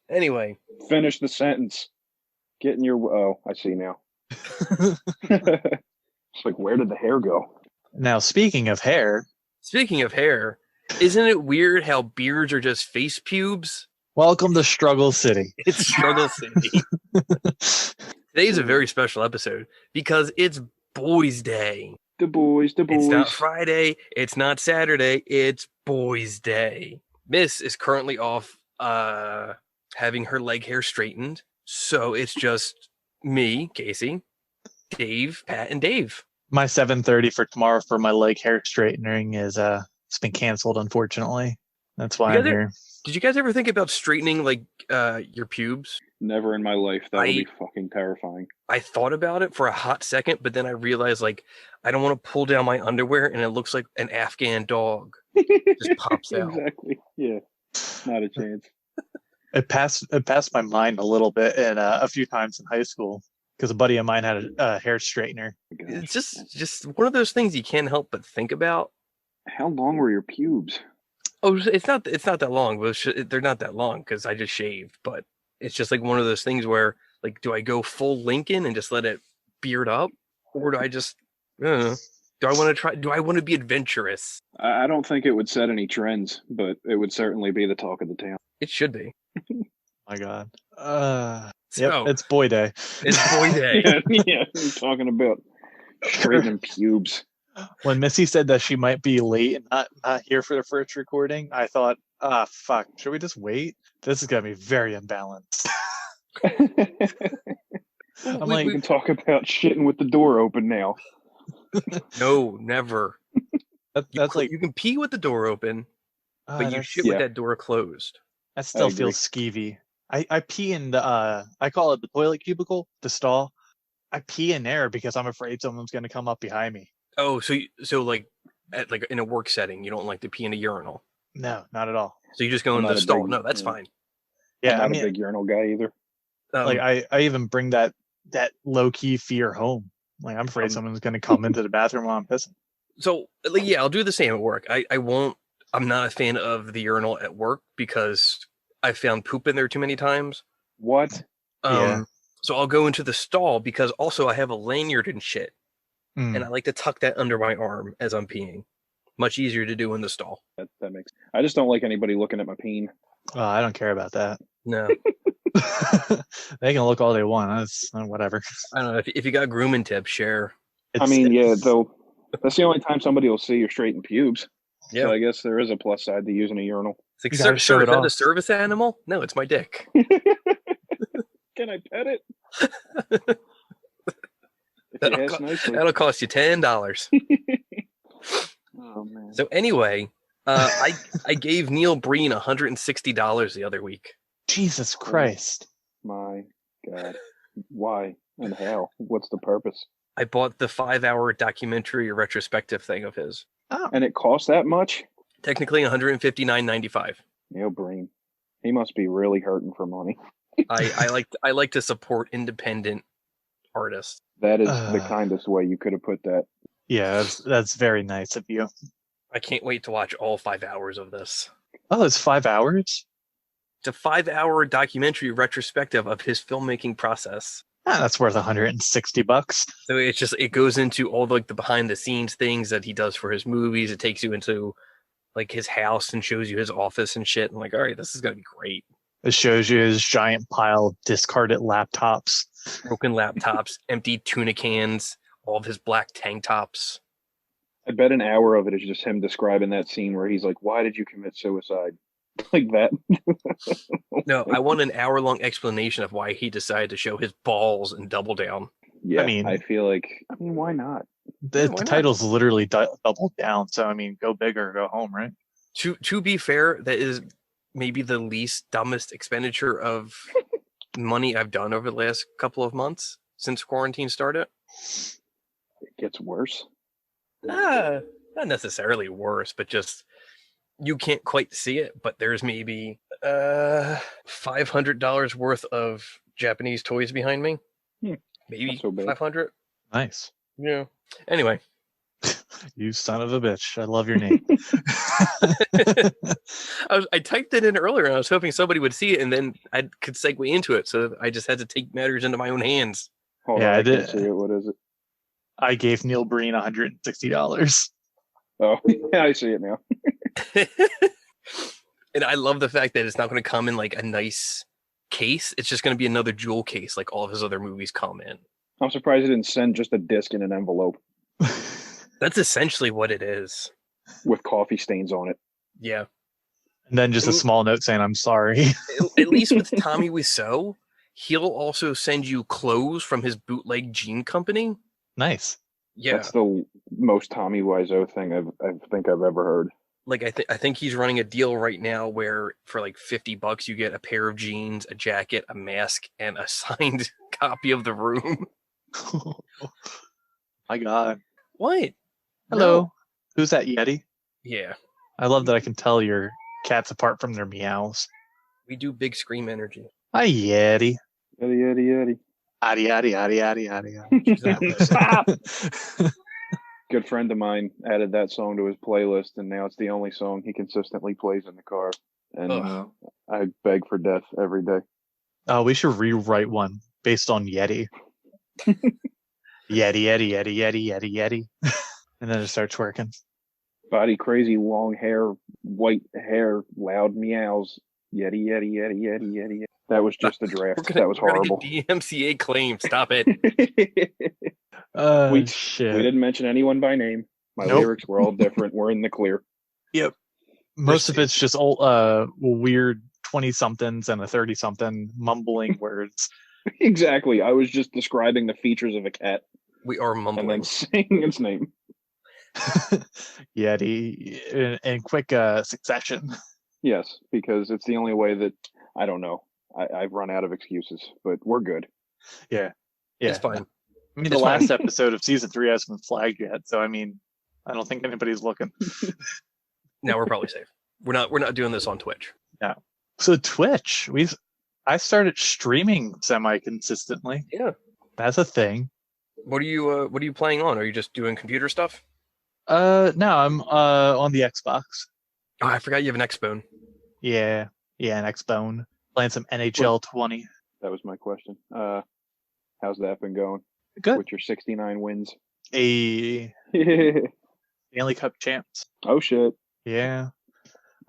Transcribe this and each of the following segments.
Anyway. Finish the sentence. Get in your. Oh, I see now. It's like, where did the hair go? Now, speaking of hair, Speaking of hair, isn't it weird how beards are just face pubes? welcome to Struggle City. It's Struggle City. Today's a very special episode because it's Boys Day. The boys. It's not Friday. It's not Saturday. It's Boys Day. Miss is currently off having her leg hair straightened. So it's just me, Casey, Dave, Pat, and Dave. My 7:30 for tomorrow for my leg hair straightening is it's been canceled, unfortunately. That's why I'm here. Did you guys ever think about straightening like your pubes? Never in my life. That would be fucking terrifying. I thought about it for a hot second, but then I realized like I don't want to pull down my underwear and it looks like an Afghan dog. Just pops out. Exactly. Yeah. Not a chance. It passed my mind a little bit and a few times in high school because a buddy of mine had a hair straightener. It's just one of those things you can't help but think about. How long were your pubes? Oh, it's not that long, but they're not that long because I just shaved. But it's just like one of those things where, like, do I go full Lincoln and just let it beard up, or do I just, do I want to try? Do I want to be adventurous? I don't think it would set any trends, but it would certainly be the talk of the town. It should be. My God. So, it's Boy Day. It's Boy Day. Yeah, we're talking about straightening pubes. When Missy said that she might be late and not here for the first recording, I thought, fuck, should we just wait? This is gonna be very imbalanced. We can talk about shitting with the door open now. No, never. That's like you can pee with the door open, but you shit with that door closed. That still feels skeevy. I pee in the I call it the toilet cubicle, the stall. I pee in there because I'm afraid someone's gonna come up behind me. Oh, so like in a work setting, you don't like to pee in a urinal? No, not at all. So you just go into the stall? No, that's fine. Yeah, I'm not a big urinal guy either. Like I even bring that low key fear home. Like I'm afraid someone's gonna come into the bathroom while I'm pissing. So yeah, I'll do the same at work. I won't. I'm not a fan of the urinal at work because I found poop in there too many times. What? Yeah. So I'll go into the stall because also I have a lanyard and shit. And I like to tuck that under my arm as I'm peeing. Much easier to do in the stall. That makes. I just don't like anybody looking at my peen. Oh, I don't care about that. No. They can look all they want. That's whatever. I don't know. If you got grooming tips, share. Though that's the only time somebody will see your straightened pubes. Yeah. So I guess there is a plus side to using a urinal. It's like, sir, is that a service animal? No, it's my dick. Can I pet it? That'll cost you $10. Oh man. So anyway, I gave Neil Breen $160 the other week. Jesus Christ. My God. Why and how? What's the purpose? I bought the 5-hour documentary retrospective thing of his. Oh. And it cost that much? Technically $159.95. Neil Breen. He must be really hurting for money. I like to support independent artists. That is the kindest way you could have put that. Yeah, that's very nice of you. I can't wait to watch all 5 hours of this. Oh, it's 5 hours? It's a 5-hour documentary retrospective of his filmmaking process. That's worth $160. So it goes into all the behind the scenes things that he does for his movies. It takes you into like his house and shows you his office and shit. I'm like, all right, this is gonna be great. It shows you his giant pile of discarded laptops. Broken laptops, empty tuna cans, all of his black tank tops. I bet an hour of it is just him describing that scene where he's like, why did you commit suicide? Like that. No, I want an hour-long explanation of why he decided to show his balls and double down. Yeah, I feel like, why not? The title's literally double down, so go big or go home, right? To be fair, that is maybe the least dumbest expenditure of money I've done over the last couple of months since quarantine started. It gets worse. Not necessarily worse, but just you can't quite see it. But there's maybe $500 worth of Japanese toys behind me. Maybe so 500. Nice. Yeah. Anyway, You son of a bitch. I love your name. I typed it in earlier, and I was hoping somebody would see it, and then I could segue into it. So I just had to take matters into my own hands. Hold Yeah, on, I I can't did. see it. What is it? I gave Neil Breen $160. Oh, yeah, I see it now. And I love the fact that it's not going to come in like a nice case. It's just going to be another jewel case, like all of his other movies come in. I'm surprised he didn't send just a disc in an envelope That's essentially what it is. with coffee stains on it. Yeah. And then just a small note saying, I'm sorry. At least with Tommy Wiseau, he'll also send you clothes from his bootleg jean company. Nice. Yeah. That's the most Tommy Wiseau thing I think I've ever heard. Like I think he's running a deal right now where for like $50 you get a pair of jeans, a jacket, a mask, and a signed copy of The Room. My God. What? Hello. No. Who's that Yeti? Yeah. I love that I can tell your cats apart from their meows. We do big scream energy. Hi, Yeti. Yeti, yeti, Addy, addy, addy, addy, addy. yeti. Stop! Good friend of mine added that song to his playlist, and now it's the only song he consistently plays in the car. And I beg for death every day. Oh, we should rewrite one based on Yeti. Yeti, Yeti, Yeti, Yeti, Yeti, Yeti. And then it starts working. Body crazy, long hair, white hair, loud meows. Yeti, yeti, yeti, yeti, yeti. That was just a draft. That was horrible. DMCA claim. Stop it. Shit. We didn't mention anyone by name. My lyrics were all different. We're in the clear. Yep. Most of it's just old, weird 20-somethings and a 30-something mumbling words. Exactly. I was just describing the features of a cat. We are mumbling. And then saying its name. Yeti in quick succession. Yes, because it's the only way that, I don't know. I've run out of excuses, but we're good. Yeah. It's fine. I mean, the last episode of season 3 hasn't been flagged yet, so I mean, I don't think anybody's looking. No, we're probably safe. We're not doing this on Twitch. Yeah. So Twitch, I started streaming semi-consistently. Yeah. That's a thing. What are you playing on? Are you just doing computer stuff? No, I'm on the Xbox. Oh, I forgot you have an Xbone. Yeah, an Xbone. Playing some NHL 20. That was my question. How's that been going? Good. With your 69 wins. Stanley Cup champs. Oh shit. Yeah.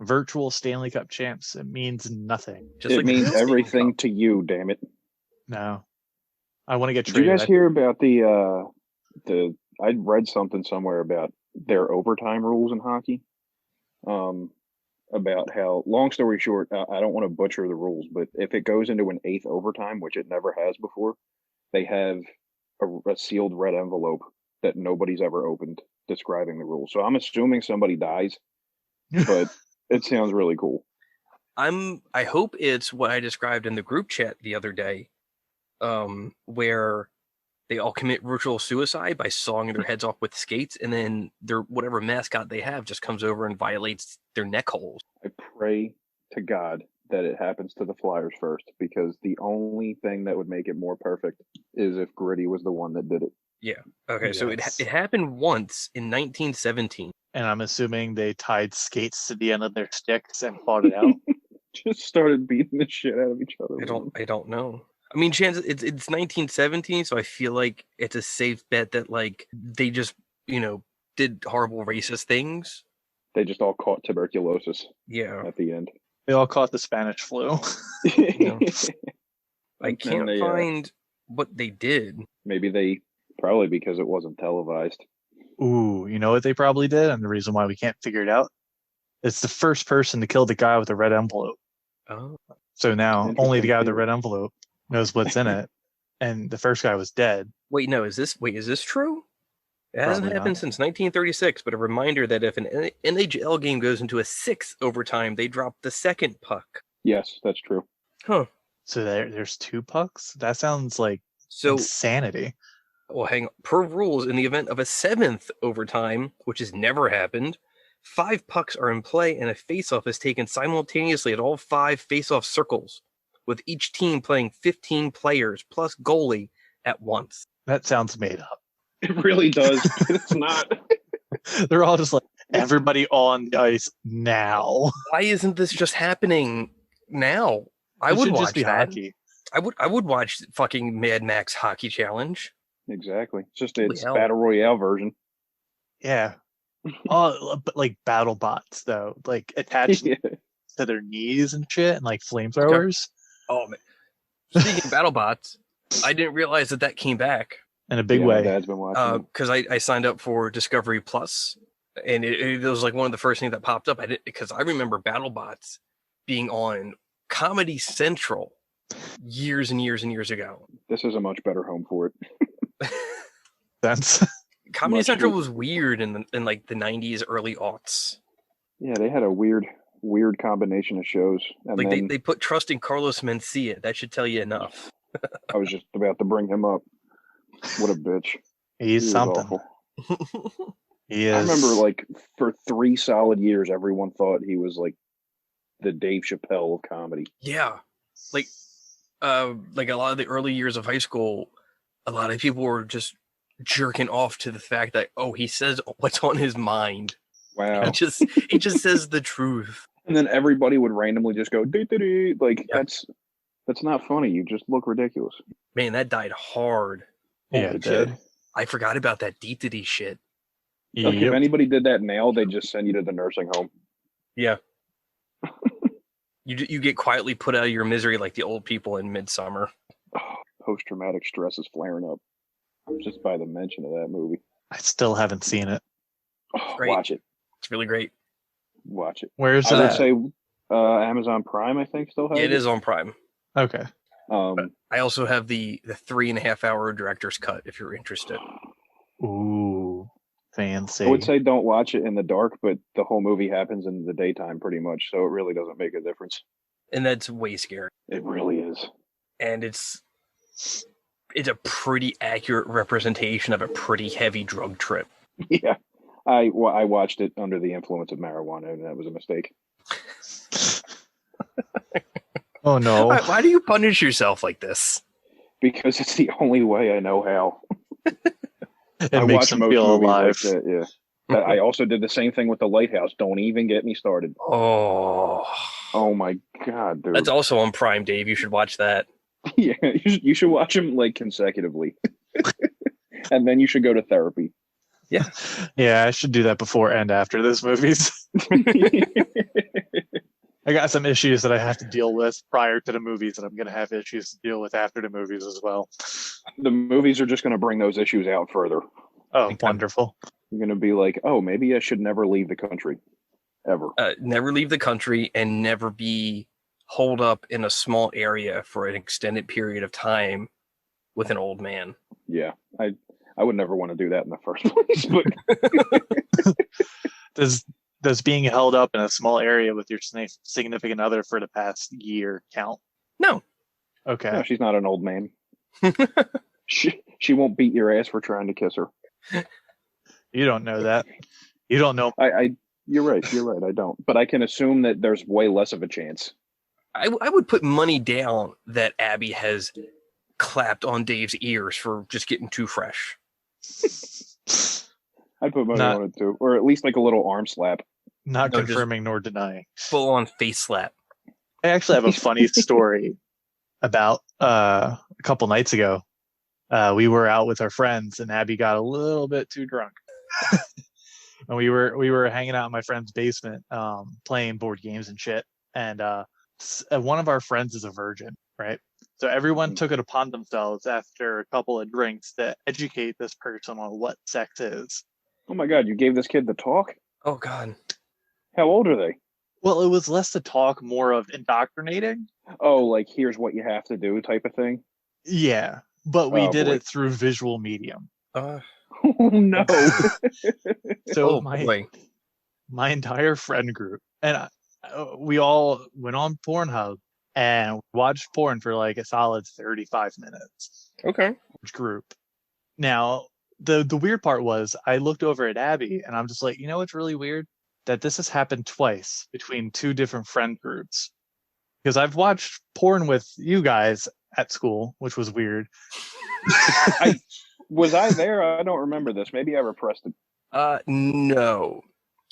Virtual Stanley Cup champs. It means nothing. It means everything to you, damn it. No. I want to get traded. Did you guys hear about the I read something somewhere about their overtime rules in hockey? About how, long story short, I don't want to butcher the rules, but if it goes into an 8th overtime, which it never has before, they have a sealed red envelope that nobody's ever opened describing the rules. So I'm assuming somebody dies, but it sounds really cool. I hope it's what I described in the group chat the other day, where they all commit virtual suicide by sawing their heads off with skates, and then their whatever mascot they have just comes over and violates their neck holes. I pray to God that it happens to the Flyers first, because the only thing that would make it more perfect is if Gritty was the one that did it. Yeah. Okay. Yes. So it happened once in 1917. And I'm assuming they tied skates to the end of their sticks and fought it out. Just started beating the shit out of each other. I don't know. I mean, chance it's 1917, so I feel like it's a safe bet that like they just did horrible racist things. They just all caught tuberculosis. Yeah. At the end, they all caught the Spanish flu. I can't find what they did. Maybe probably because it wasn't televised. Ooh, you know what they probably did, and the reason why we can't figure it out? It's the first person to kill the guy with the red envelope. Oh. So now only the guy with the red envelope knows what's in it, and the first guy was dead. Wait, no, is this true? It hasn't happened since 1936, but a reminder that if an NHL game goes into a 6th overtime, they drop the second puck. Yes, that's true. Huh. So there's 2 pucks? That sounds like insanity. Well, hang on. Per rules, in the event of a 7th overtime, which has never happened, 5 pucks are in play and a face-off is taken simultaneously at all 5 face-off circles, with each team playing 15 players plus goalie at once. That sounds made up. It really does. It's not. They're all just like, everybody on the ice now. Why isn't this just happening now? I It would should watch just be that. hockey. I would watch fucking Mad Max Hockey Challenge. Exactly. It's just Holy its hell. battle royale version. Yeah. Oh, but like battle bots though, like attached Yeah. to their knees and shit, and like flamethrowers. Oh man. Speaking of BattleBots, I didn't realize that came back In a big My way. dad's been watching it. because I signed up for Discovery Plus, and it was like one of the first things that popped up. I didn't because I remember BattleBots being on Comedy Central years and years and years ago. This is a much better home for it. That's Comedy Much Central good. was weird in like the 90s, early aughts. Yeah, they had a weird combination of shows. And Like then they put trust in Carlos Mencia. That should tell you enough. I was just about to bring him up. What a bitch. He he's was something. awful. He is. I remember, like, for 3 solid years, everyone thought he was like the Dave Chappelle of comedy. Yeah, like a lot of the early years of high school, a lot of people were just jerking off to the fact that he says what's on his mind. Wow. He just says the truth. And then everybody would randomly just go dee, dee, dee. Like Yeah. that's not funny. You just look ridiculous. Man, that died hard. Yeah, Holy it did. shit. I forgot about that deep shit. Look, if Yep. anybody did that now, they'd just send you to the nursing home. Yeah. You get quietly put out of your misery like the old people in Midsummer. Oh, post-traumatic stress is flaring up just by the mention of that movie. I still haven't seen it. Oh, Great. watch it. It's really great. Watch it. Where's I would that? say Amazon Prime, I think, still has Yeah, it is on Prime. Okay. I also have the 3.5 hour director's cut if you're interested. Ooh, fancy. I would say don't watch it in the dark, but the whole movie happens in the daytime pretty much, so it really doesn't make a difference. And that's way scary. It really is. And it's a pretty accurate representation of a pretty heavy drug trip. Yeah. I watched it under the influence of marijuana, and that was a mistake. Oh no. Why do you punish yourself like this? Because it's the only way I know how. It I makes watch them most feel movies alive. like that, yeah. But I also did the same thing with The Lighthouse. Don't even get me started. Oh, my God, dude. that's also on Prime, Dave. You should watch that. Yeah, you should watch them like consecutively. And then you should go to therapy. Yeah, I should do that before and after this movies. I got some issues that I have to deal with prior to the movies, and I'm going to have issues to deal with after the movies as well. The movies are just going to bring those issues out further. Oh, wonderful. You're going to be like, oh, maybe I should never leave the country. Ever. Never leave the country and never be holed up in a small area for an extended period of time with an old man. Yeah, I would never want to do that in the first place. But Does being held up in a small area with your significant other for the past year count? No. Okay. no, she's not an old man. She won't beat your ass for trying to kiss her. You don't know that. You don't know. You're right. I don't. But I can assume that there's way less of a chance. I would put money down that Abby has clapped on Dave's ears for just getting too fresh. I'd put money on it too, or at least like a little arm slap. Not No, just- confirming nor denying. Full on face slap. I actually have a funny story about a couple nights ago. We were out with our friends, and Abby got a little bit too drunk. And we were hanging out in my friend's basement, playing board games and shit. And one of our friends is a virgin, right? So everyone took it upon themselves after a couple of drinks to educate this person on what sex is. Oh my God, you gave this kid the talk? Oh God. How old are they? Well, it was less to talk, more of indoctrinating. Oh, like here's what you have to do type of thing? Yeah, but we Oh, did boy. it through visual medium. Oh no. So boy. my entire friend group and we all went on Pornhub and watched porn for like a solid 35 minutes. Okay. Each group. Now, the weird part was I looked over at Abby and I'm just like, you know what's really weird? That this has happened twice between two different friend groups. Because I've watched porn with you guys at school, which was weird. Was I there? I don't remember this. Maybe I repressed it. No.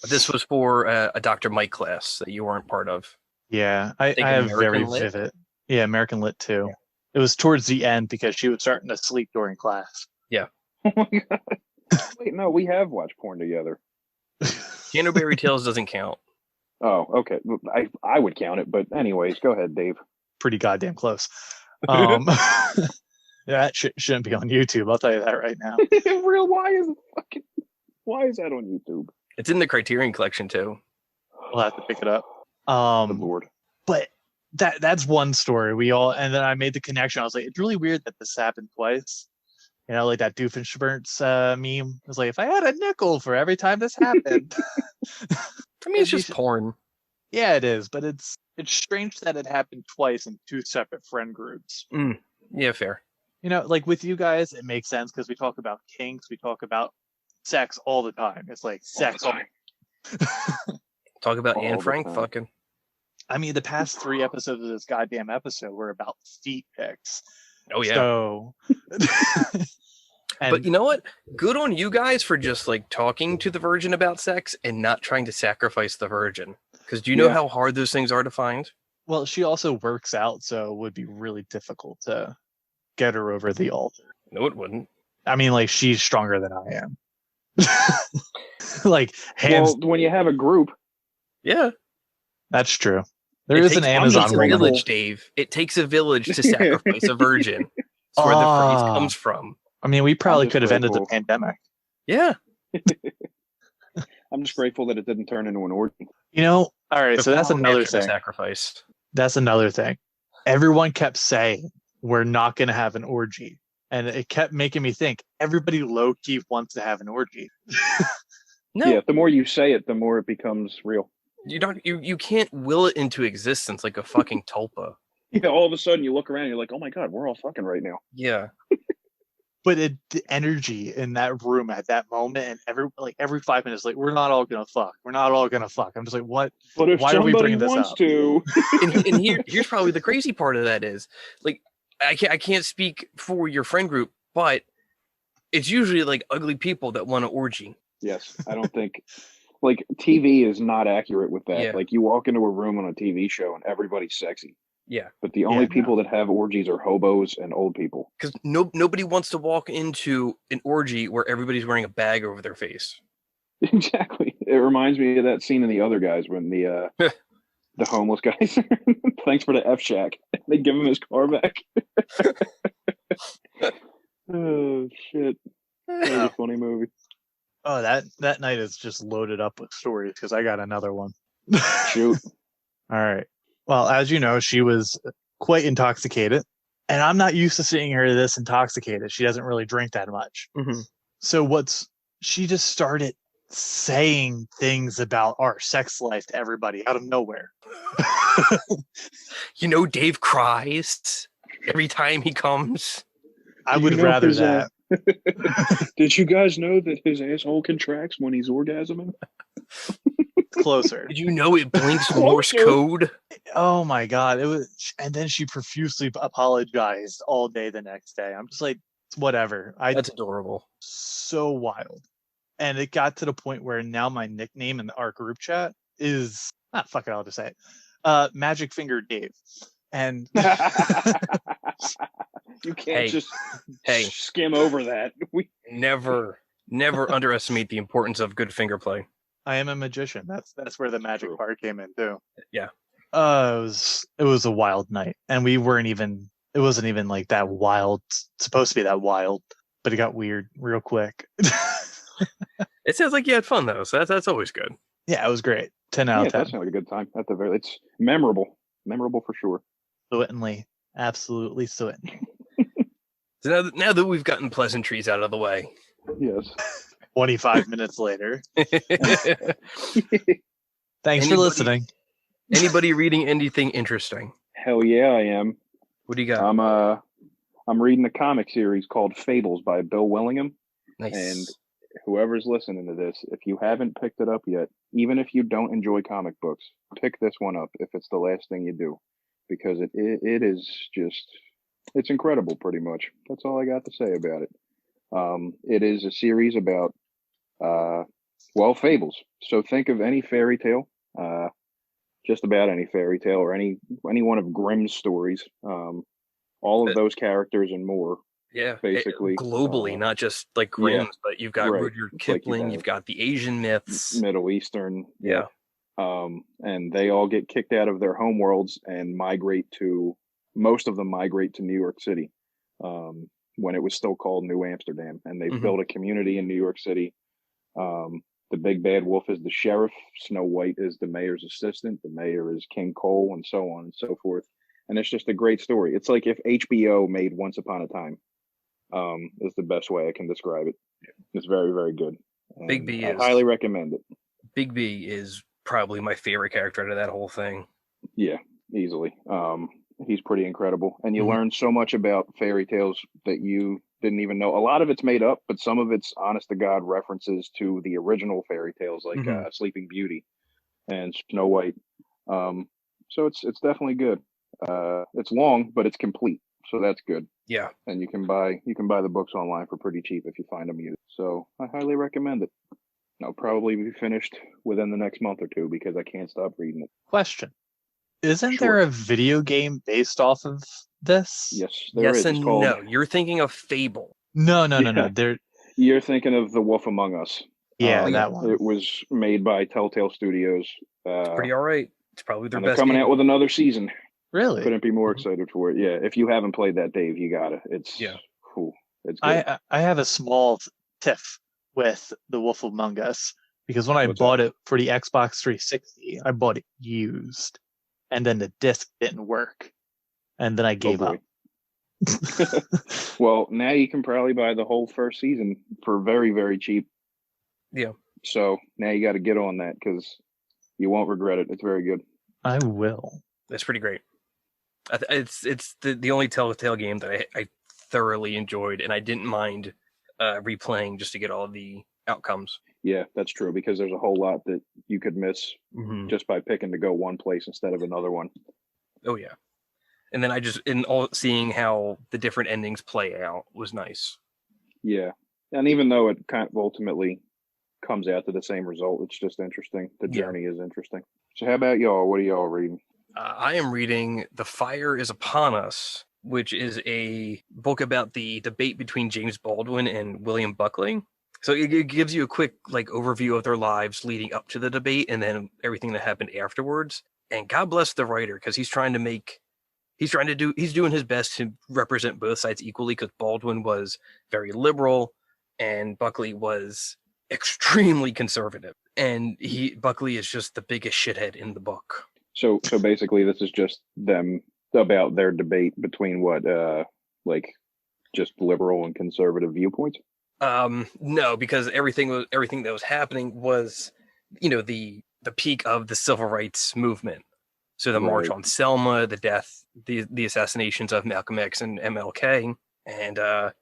This was for a Dr. Mike class that you weren't part of. Yeah, I I think have very American Lit. vivid. Yeah, American Lit too. It was towards the end because she was starting to sleep during class. Yeah. Oh my god! Wait, no, we have watched porn together. Canterbury Tales doesn't count. Oh, okay. I would count it, but anyways, go ahead, Dave. Pretty goddamn close. Yeah, that shouldn't be on YouTube. I'll tell you that right now. Real? Why is that on YouTube? It's in the Criterion Collection too. We'll have to pick it up. The board. But that's one story. And then I made the connection. I was like, it's really weird that this happened twice. You know, like that Doofenshmirtz meme. It was like, if I had a nickel for every time this happened. I mean, it's just porn. Yeah, it is, but it's strange that it happened twice in two separate friend groups. Yeah, fair. You know, like with you guys, it makes sense because we talk about kinks, we talk about sex all the time. It's like sex all the time. Talk about All Anne the Frank time. fucking. I mean, the past 3 episodes of this goddamn episode were about feet pics. Oh yeah. So, but you know what? Good on you guys for just like talking to the virgin about sex and not trying to sacrifice the virgin. Because do you know how hard those things are to find? Well, she also works out, so it would be really difficult to get her over the altar. No, it wouldn't. I mean, like, she's stronger than I am. Like, hands. Well, when you have a group. Yeah. That's true. There is an Amazon woman. Village, Dave. It takes a village to sacrifice a virgin. That's where the phrase comes from. I mean, we probably could have ended the pandemic. Yeah. I'm just grateful that it didn't turn into an orgy. You know, all right, so that's another thing. Sacrifice. That's another thing. Everyone kept saying, we're not going to have an orgy. And it kept making me think, everybody low-key wants to have an orgy. No. Yeah, the more you say it, the more it becomes real. You can't will it into existence like a fucking tulpa. Yeah, all of a sudden you look around and you're like, oh my god, we're all fucking right now. Yeah. But the energy in that room at that moment, and every 5 minutes, like, we're not all gonna fuck. We're not all gonna fuck. I'm just like, what? But if why are we bringing this wants up? To. and here's probably the crazy part of that is, like, I can't speak for your friend group, but it's usually like ugly people that want an orgy. Yes, I don't think like TV is not accurate with that. Yeah. Like you walk into a room on a TV show and everybody's sexy. Yeah. But the only people that have orgies are hobos and old people. Because nobody wants to walk into an orgy where everybody's wearing a bag over their face. Exactly. It reminds me of that scene in The Other Guys when the homeless guys thanks for the F Shack. They give him his car back. Oh shit. That was a funny movie. Oh, that night is just loaded up with stories because I got another one. Shoot. All right. Well, as you know, she was quite intoxicated, and I'm not used to seeing her this intoxicated. She doesn't really drink that much. Mm-hmm. So she just started saying things about our sex life to everybody out of nowhere. You know, Dave cries every time he comes. I would rather that. Did you guys know that his asshole contracts when he's orgasming? Closer. Did you know it blinks Morse code? Oh my god! It was, and then she profusely apologized all day the next day. I'm just like, whatever. That's adorable. So wild, and it got to the point where now my nickname in our group chat is fuck it. I'll just say it. Magic Finger Dave, and you can't just skim over that. We never underestimate the importance of good finger play. I am a magician. That's where the magic part came in too. Yeah. It was a wild night, and we weren't even. It wasn't even like that wild. Supposed to be that wild, but it got weird real quick. It sounds like you had fun though, so that's always good. Yeah, it was great. 10 out of 10. That sounded like a good time. It's memorable for sure. Certainly, absolutely certainly. So now that we've gotten pleasantries out of the way. Yes. 25 minutes later. Thanks for listening. Anybody reading anything interesting? Hell yeah, I am. What do you got? I'm reading a comic series called Fables by Bill Willingham. Nice. And whoever's listening to this, if you haven't picked it up yet, even if you don't enjoy comic books, pick this one up if it's the last thing you do, because it is just, it's incredible pretty much. That's all I got to say about it. It is a series about Well, fables. So think of any fairy tale, just about any fairy tale or any one of Grimm's stories. All of those characters and more, Yeah, basically. globally, not just like Yeah, Grimm's, but you've got right. Rudyard It's like you Kipling, have you've got the Asian myths. Middle Eastern. Yep. Yeah. And they all get kicked out of their home worlds and most of them migrate to New York City, when it was still called New Amsterdam. And they've built a community in New York City. The big bad wolf is the sheriff. Snow White is the mayor's assistant. The mayor is King Cole, and so on and so forth. And it's just a great story. It's like if HBO made Once Upon a Time, is the best way I can describe it. It's very, very good. And I highly recommend it. Big B is probably my favorite character out of that whole thing. Yeah, easily. He's pretty incredible. And you learn so much about fairy tales that you didn't even know. A lot of it's made up, but some of it's honest to God references to the original fairy tales, like Sleeping Beauty and Snow White. So it's definitely good. It's long, but it's complete, so that's good. Yeah, and you can buy the books online for pretty cheap if you find them used. So I highly recommend it. I'll probably be finished within the next month or two because I can't stop reading it. Question: Isn't there a video game based off of this? Yes, there is. And no. You're thinking of Fable. No. You're thinking of The Wolf Among Us. Yeah, that one. It was made by Telltale Studios. It's pretty all right. It's probably their best. They're coming out with another season. Really? Couldn't be more excited for it. Yeah, if you haven't played that, Dave, you gotta. It's cool. It's good. I have a small tiff with The Wolf Among Us because when I bought it for the Xbox 360, I bought it used, and then the disc didn't work, and then I gave up. Well, now you can probably buy the whole first season for very, very cheap. Yeah. So now you got to get on that because you won't regret it. It's very good. I will. It's pretty great. It's the only Telltale game that I thoroughly enjoyed, and I didn't mind replaying just to get all the outcomes. Yeah, that's true, because there's a whole lot that you could miss just by picking to go one place instead of another one. Oh yeah. And then seeing how the different endings play out was nice. Yeah. And even though it kind of ultimately comes out to the same result, it's just interesting. The journey is interesting. So how about y'all? What are y'all reading? I am reading The Fire is Upon Us, which is a book about the debate between James Baldwin and William Buckley. So it gives you a quick overview of their lives leading up to the debate and then everything that happened afterwards. And God bless the writer, because he's doing his best to represent both sides equally, because Baldwin was very liberal and Buckley was extremely conservative. And Buckley is just the biggest shithead in the book. So basically this is just them about their debate between just liberal and conservative viewpoints? No, because everything that was happening was, the peak of the civil rights movement. So the March on Selma, the death, the assassinations of Malcolm X and MLK, and I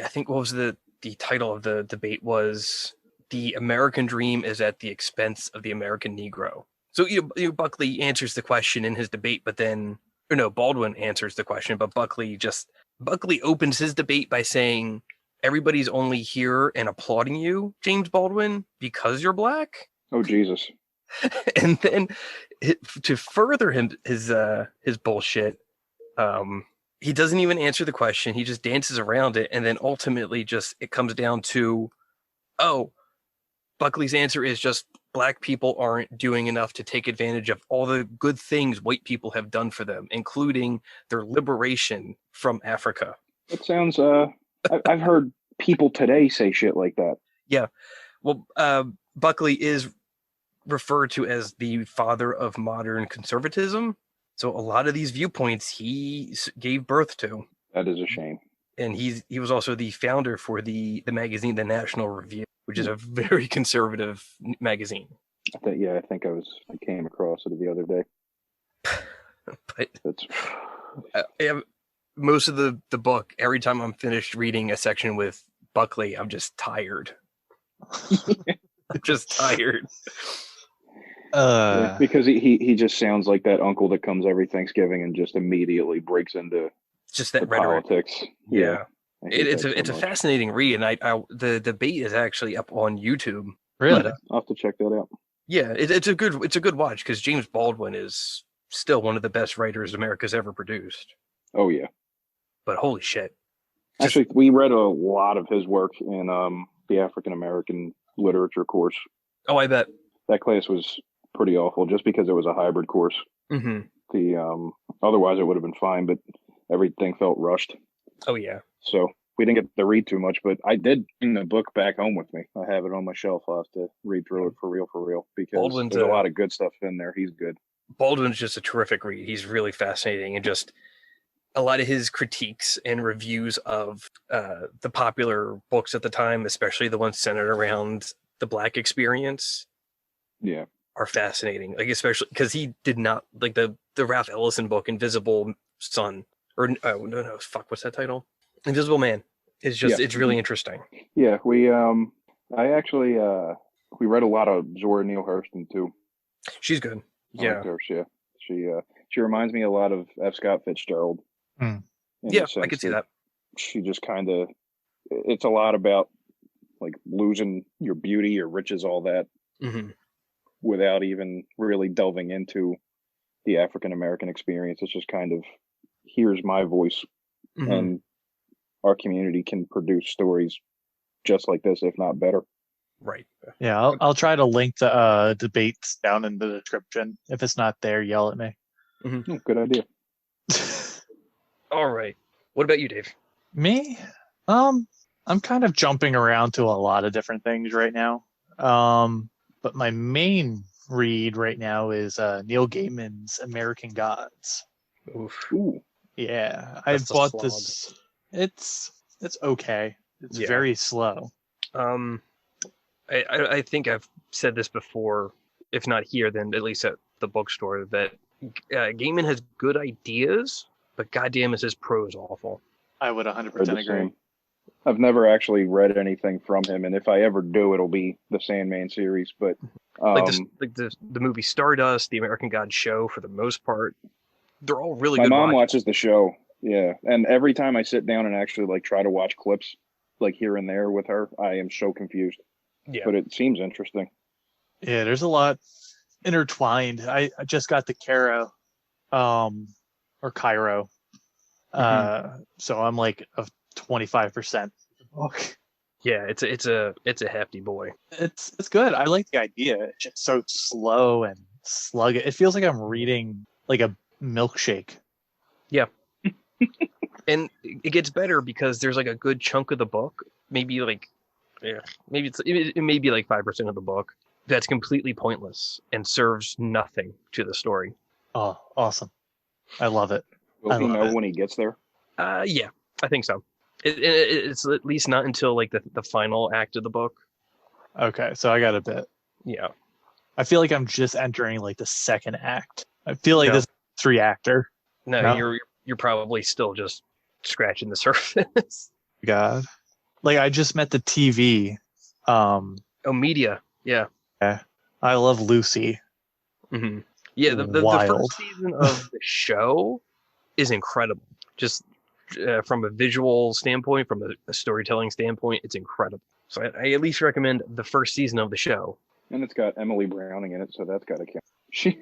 think what was the title of the debate was "The American Dream is at the Expense of the American Negro." So Buckley answers the question in his debate, Baldwin answers the question, but Buckley opens his debate by saying, "Everybody's only here and applauding you, James Baldwin, because you're black." Oh Jesus! And then to further his bullshit, he doesn't even answer the question. He just dances around it, and then ultimately it comes down to, Buckley's answer is just black people aren't doing enough to take advantage of all the good things white people have done for them, including their liberation from Africa. It sounds. I've heard people today say shit like that. Yeah, well, Buckley is referred to as the father of modern conservatism. So a lot of these viewpoints he gave birth to. That is a shame. And he was also the founder for the magazine, The National Review, which is a very conservative magazine. I think I came across it the other day. But most of the book, every time I'm finished reading a section with Buckley, I'm just tired. I'm just tired. Because he just sounds like that uncle that comes every Thanksgiving and just immediately breaks into just that politics. Yeah. I hate It's that a so much. fascinating read, and the debate is actually up on YouTube. Really? But, I'll have to check that out. yeah, it's a good watch because James Baldwin is still one of the best writers America's ever produced. Oh yeah. But holy shit! Actually, we read a lot of his work in the African American literature course. Oh, I bet. That class was pretty awful, just because it was a hybrid course. Mm-hmm. The otherwise it would have been fine, but everything felt rushed. Oh yeah. So we didn't get to read too much, but I did bring the book back home with me. I have it on my shelf. I'll have to read through it for real, because Baldwin's there's a lot of good stuff in there. He's good. Baldwin's just a terrific read. He's really fascinating, and just a lot of his critiques and reviews of the popular books at the time, especially the ones centered around the Black experience, Yeah. are fascinating. Like, especially because he did not like the Ralph Ellison book, Invisible Sun, or no, fuck, what's that title? Invisible Man. It's just it's really interesting. Yeah, I actually we read a lot of Zora Neale Hurston too. She's good. I Yeah. like her. She reminds me a lot of F. Scott Fitzgerald. Mm. Yeah, I could see that. She just kind of, it's a lot about like losing your beauty, your riches, all that, Mm-hmm. without even really delving into the African American experience. It's just kind of, here's my voice, Mm-hmm. and our community can produce stories just like this, if not better. Right. Yeah, I'll try to link the debates down in the description. If it's not there, yell at me. Mm-hmm. Oh, good idea. All right. What about you, Dave? Me? I'm kind of jumping around to a lot of different things right now. But my main read right now is Neil Gaiman's American Gods. Oof. Ooh. Yeah, That's I a bought slog. this. It's okay. It's Yeah. very slow. I think I've said this before, if not here, then at least at the bookstore, that Gaiman has good ideas, but goddamn is his prose awful. I would Heard 100% the agree. same. I've never actually read anything from him, and if I ever do, it'll be the Sandman series. But Like the movie Stardust, the American God show, for the most part, they're all really my good. mom watches. watches the show, yeah, and every time I sit down and actually like try to watch clips, like here and there with her, I am so confused. Yeah. But it seems interesting. Yeah, there's a lot intertwined. I just got the Cairo, or Cairo. So I'm like a 25% book. Yeah, it's a hefty boy. It's good. I like the idea. It's just so slow and sluggish. It feels like I'm reading like a milkshake. Yeah. And it gets better because there's like a good chunk of the book, maybe like, it may be like 5% of the book that's completely pointless and serves nothing to the story. Oh, awesome. I love it. Will I he love know it. when he gets there? Yeah, I think so. It's at least not until like the final act of the book. Okay, so I got a bit. Yeah. I feel like I'm just entering like the second act. I feel like No. this is 3-actor. No, No? you're probably still just scratching the surface. God. Like I just met the TV. Oh, media. Yeah. I love Lucy. Mm-hmm. Yeah, the Wild. first season of the show is incredible. Just from a visual standpoint, from a storytelling standpoint, it's incredible. So I at least recommend the first season of the show. And it's got Emily Browning in it, so that's got to count.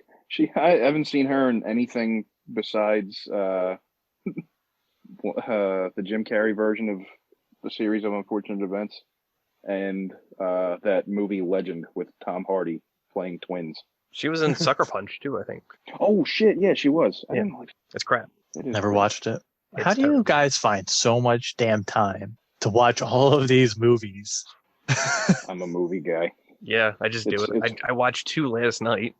I haven't seen her in anything besides the Jim Carrey version of the series of unfortunate events, and that movie Legend with Tom Hardy playing twins. She was in Sucker Punch too, I think. Oh shit, yeah, she was. I Yeah. didn't like It's crap. it. Is Never great. watched it. It's How do you terrible. guys find so much damn time to watch all of these movies? I'm a movie guy. Yeah, I just do It's- it. I watched 2 last night.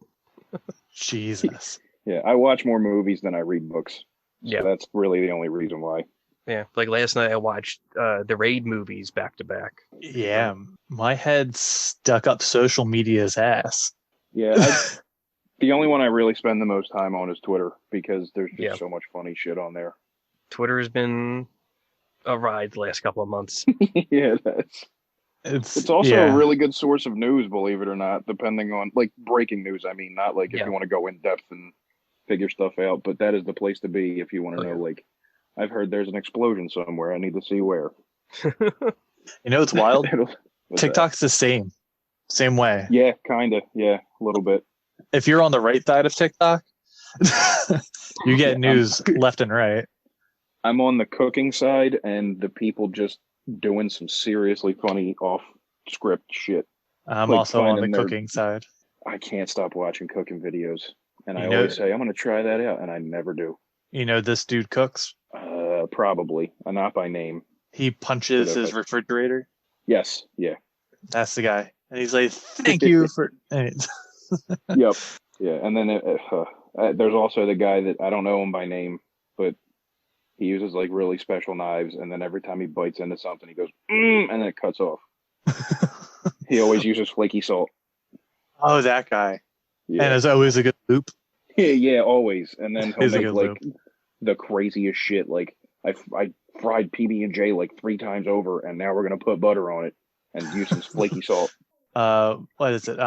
Jesus. Yeah, I watch more movies than I read books. Yeah. So that's really the only reason why. Yeah, like last night I watched the Raid movies back to back. Yeah, my head's stuck up social media's ass. Yeah, the only one I really spend the most time on is Twitter, because there's just Yeah. so much funny shit on there. Twitter has been a ride the last couple of months. Yeah, it's also yeah. a really good source of news, believe it or not, depending on like breaking news. I mean, not like if Yeah. you want to go in depth and figure stuff out, but that is the place to be if you want to Oh, know yeah. like I've heard there's an explosion somewhere. I need to see where. You know, it's wild. What's that? TikTok's the same way. Yeah, kind of. Yeah, a little bit. If you're on the right side of TikTok, you get news left and right. I'm on the cooking side, and the people just doing some seriously funny off-script shit. I'm Like also on the finding their- cooking side. I can't stop watching cooking videos, and You I know- always say I'm going to try that out, and I never do. You know, this dude cooks. Probably, not by name. He punches But his refrigerator. Yes, yeah, That's the guy. And he's like, thank you for... yep, yeah. And then there's also the guy that I don't know him by name, but he uses like really special knives, and then every time he bites into something, he goes, and then it cuts off. He always uses flaky salt. Oh, that guy. Yeah, And it's always a good loop. yeah, always. And then he'll Is a make good like loop. the craziest shit. Like I fried PB&J like 3 times over, and now we're gonna put butter on it and use some flaky salt. What is it?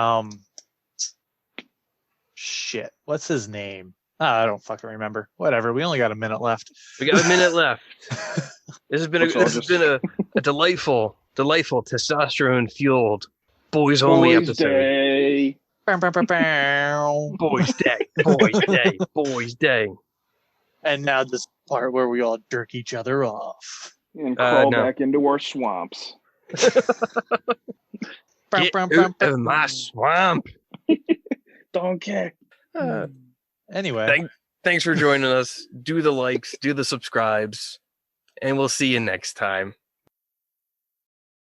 Shit. What's his name? I don't fucking remember. Whatever. We only got a minute left. We got a minute left. This has been Let's all a delightful testosterone fueled boys only Boys episode. Day. Boys day, boys day, boys day. And now this part where we all jerk each other off. And crawl no. back into our swamps. Get out of my swamp. Donkey. Anyway. Thanks for joining us. Do the likes, do the subscribes, and we'll see you next time.